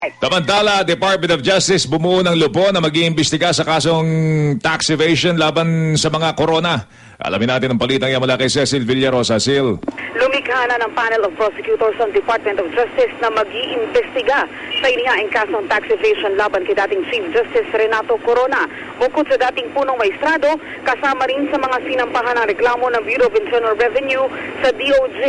Samantala, Department of Justice bumuo ng lupo na mag-iimbestiga sa kasong tax evasion laban sa mga korona. Alamin natin ang palitang yan mula kay Cecil Villarosa. Sil. Lumikha na ng panel of prosecutors ng Department of Justice na mag-iimbestiga sa inihaing kasong tax evasion laban kay dating Chief Justice Renato Corona. Bukod sa dating punong maestrado, kasama rin sa mga sinampahan ng reklamo ng Bureau of Internal Revenue sa DOJ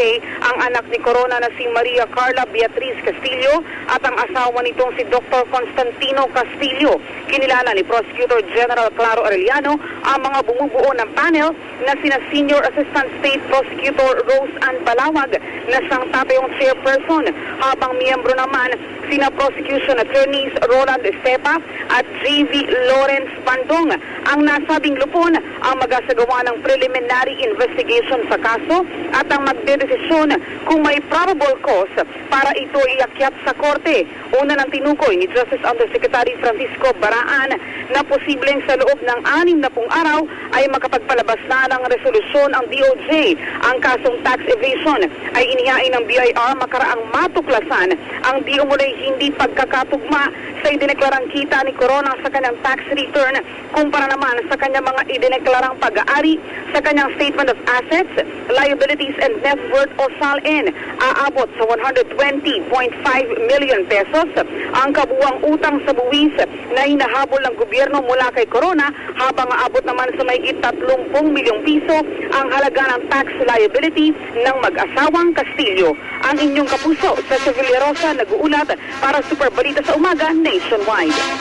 ang anak ni Corona na si Maria Carla Beatriz Castillo at ang asawa nitong si Dr. Constantino Castillo. Kinilala ni Prosecutor General Claro Arellano ang mga bumubuo ng panel na sina Senior Assistant State Prosecutor Rose Ann Balawag na siyang tatayong chairperson, habang miyembro naman sina Prosecution Attorneys Roland Estepa at J.V. Lawrence Bandong. Ang nasabing lupon ang magasagawa ng preliminary investigation sa kaso at ang magdedesisyon kung may probable cause para ito iakyat sa korte. Una ng tinukoy ni Justice Undersecretary Francisco Baraan na posibleng sa loob ng 60 araw ay makapagpalabas na ng resolusyon ang DOJ. Ang kasong tax evasion ay inihain ng BIR makaraang matuklasan ang di umuloy hindi pagkakatugma sa idineklarang kita ni Corona sa kanyang tax return kumpara naman sa kanyang mga idineklarang pag-aari sa kanyang Statement of Assets, Liabilities and Net Worth o SALN. Aabot sa 120.5 million pesos ang kabuwang utang sa buwis na hinahabol ng gobyerno mula kay Corona, habang aabot naman sa mahigit 30 milyong piso ang halaga ng tax liability ng mag-asawang Castillo. Ang inyong kapuso sa Villarosa nag-uulat para Super Balita sa Umaga Nationwide.